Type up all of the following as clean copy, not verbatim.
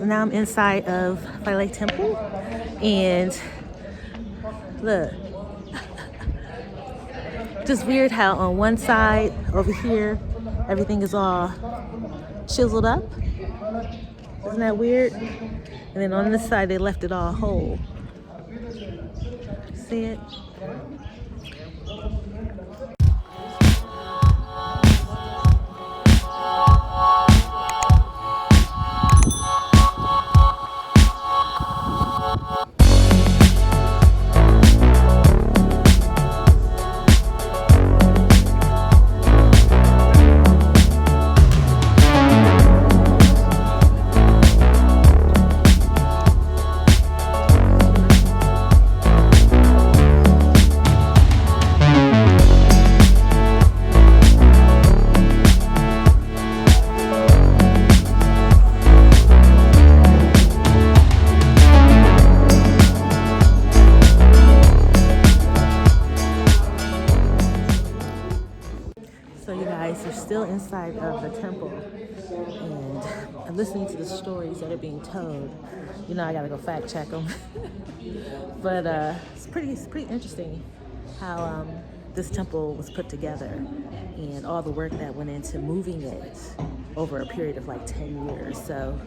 now I'm inside of Philae Temple, and look, just weird how on one side over here, everything is all chiseled up. Isn't that weird? And then on this side, they left it all whole. See it? So you guys are still inside of the temple, and I'm listening to the stories that are being told. You know, I gotta go fact check them. But it's pretty interesting how this temple was put together and all the work that went into moving it over a period of like 10 years. So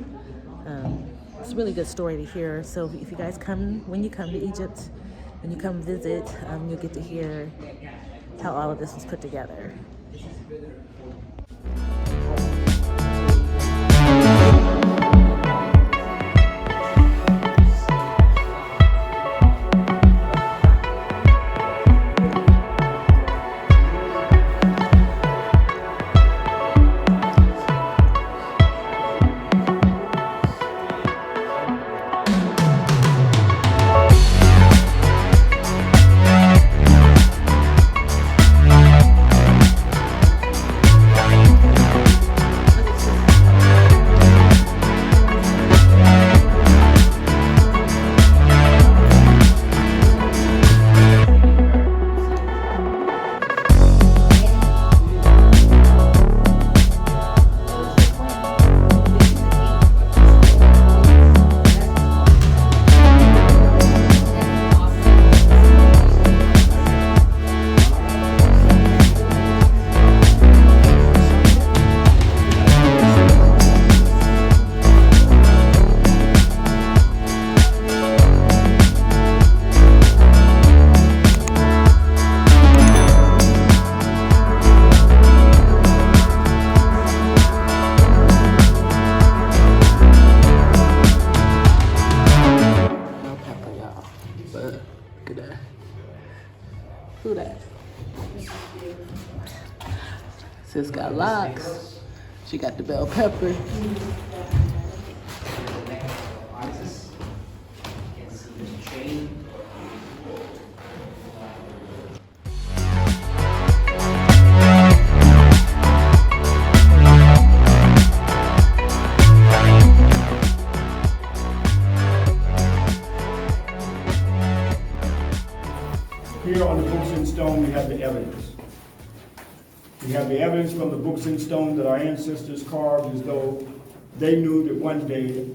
it's a really good story to hear. So if you guys when you come to Egypt, when you come visit, you'll get to hear how all of this was put together. Who that? Sis got locks. She got the bell pepper. Here on the books in stone, we have the evidence. We have the evidence from the books in stone that our ancestors carved as though they knew that one day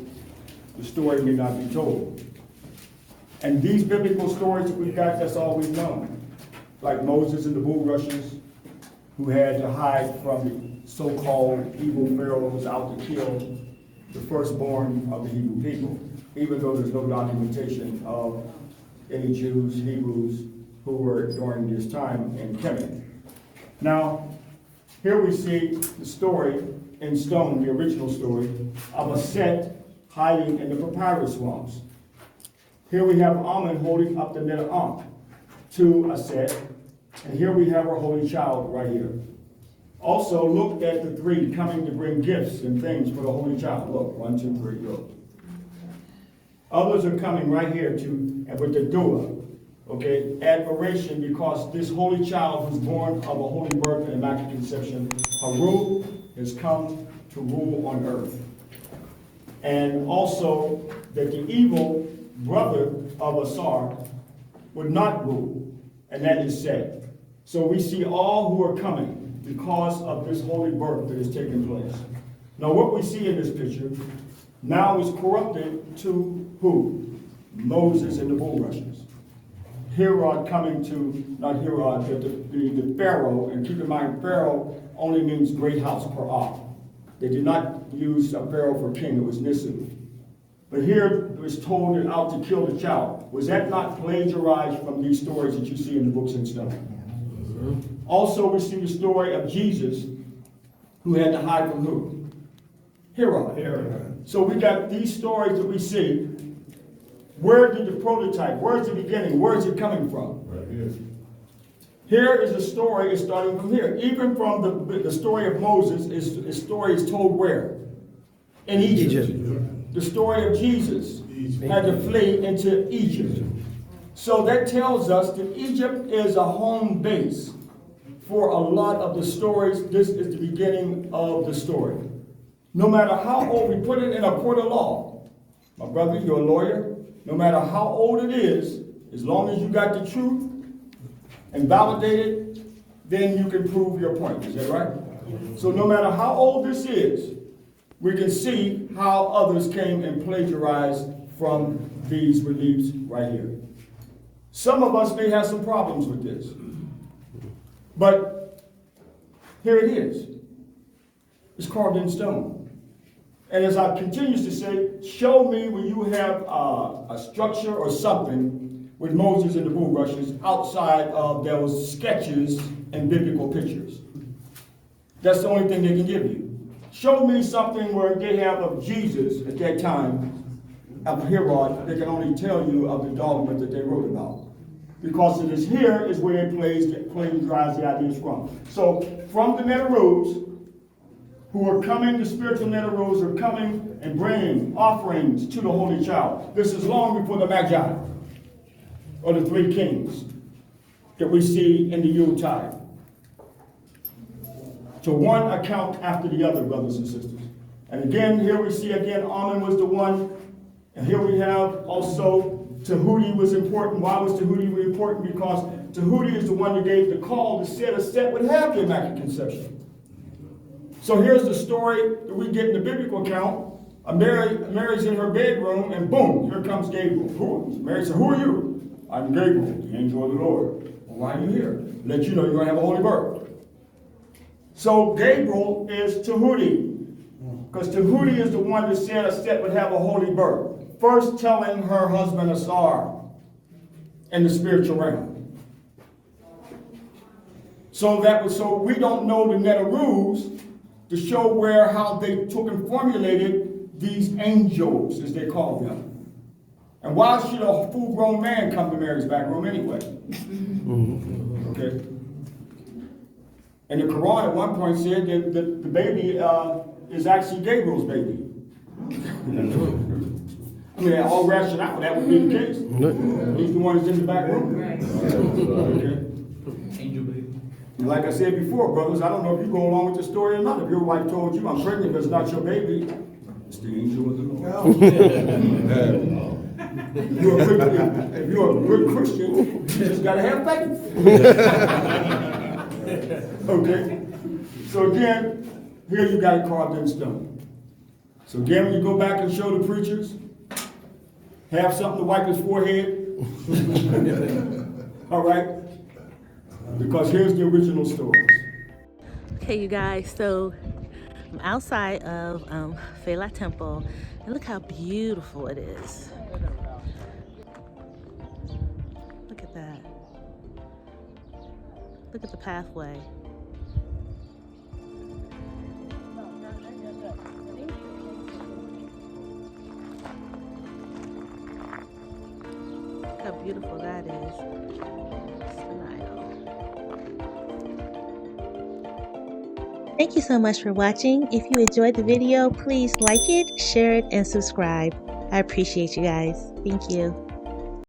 the story may not be told. And these biblical stories that we've got, that's all we've known. Like Moses and the bulrushes, who had to hide from the so-called evil pharaohs out to kill the firstborn of the Hebrew people, even though there's no documentation of any Jews, Hebrews, who were during this time in Kemetic. Now, here we see the story in stone, the original story, of Aset hiding in the papyrus swamps. Here we have Amun holding up the middle arm to Aset, and here we have our holy child right here. Also, look at the three coming to bring gifts and things for the holy child. Look, 1, 2, 3, look. Others are coming right here and with the dua. Okay, admiration, because this holy child who's born of a holy birth and immaculate conception, Haru, has come to rule on earth. And also that the evil brother of Asar would not rule, and that is Set. So we see all who are coming because of this holy birth that is taking place. Now what we see in this picture, now is corrupted to who? Moses and the bulrushes. Herod coming to, not Herod, but the Pharaoh, and keep in mind, Pharaoh only means great house, Parah. They did not use a Pharaoh for king, it was Nisu. But here it was told and out to kill the child. Was that not plagiarized from these stories that you see in the books in stone? Also, we see the story of Jesus, who had to hide from who? Herod. So we got these stories that we see. Where did the prototype, where's the beginning, where is it coming from? Right here. Here is the story, it's starting from here. Even from the story of Moses, his story is told where? In Egypt. The story of Jesus had to flee into Egypt. So that tells us that Egypt is a home base for a lot of the stories. This is the beginning of the story. No matter how old, we put it in a court of law. My brother, you're a lawyer. No matter how old it is, as long as you got the truth and validate it, then you can prove your point. Is that right? So no matter how old this is, we can see how others came and plagiarized from these reliefs right here. Some of us may have some problems with this, but here it is. It's carved in stone. And as I continues to say, show me where you have a structure or something with Moses and the bulrushes outside of those sketches and biblical pictures. That's the only thing they can give you. Show me something where they have of Jesus at that time, of Herod. They can only tell you of the dogma that they wrote about. Because it is here is where it plagiarizes the ideas from. So from the Netaroos, who are coming, the spiritual Netaroos are coming and bringing offerings to the Holy Child. This is long before the Magi, or the three kings that we see in the Yuletide. So one account after the other, brothers and sisters. And again, here we see again, Amen was the one. And here we have also Tahuti was important. Why was Tahuti important? Because Tahuti is the one that gave the call that said Aset would have the Immaculate Conception. So here's the story that we get in the biblical account. Mary's in her bedroom, and boom, here comes Gabriel. Mary said, who are you? I'm Gabriel, the angel of the Lord. Well, why are you here? Let you know you're going to have a holy birth. So Gabriel is Tahuti, because Tahuti is the one that said Aset would have a holy birth. First telling her husband Asar in the spiritual realm. So we don't know the Netaroos to show how they took and formulated these angels, as they call them. And why should a full-grown man come to Mary's back room anyway? Okay. And the Quran at one point said that the baby is actually Gabriel's baby. I mean, all rationale, that would be the case. He's the one that's in the back room. Right. Okay. Angel baby. And like I said before, brothers, I don't know if you go along with the story or not. If your wife told you, I'm pregnant, but it's not your baby, it's the angel of the Lord. If you're a good Christian, you just got to have faith. Okay? So again, here you got it carved in stone. So again, when you go back and show the preachers, have something to wipe his forehead. All right? Because here's the original stories. Okay, you guys, so I'm outside of Philae Temple, and look how beautiful it is. Look at that. Look at the pathway. Look how beautiful that is. Thank you so much for watching. If you enjoyed the video, please like it, share it, and subscribe. I appreciate you guys. Thank you.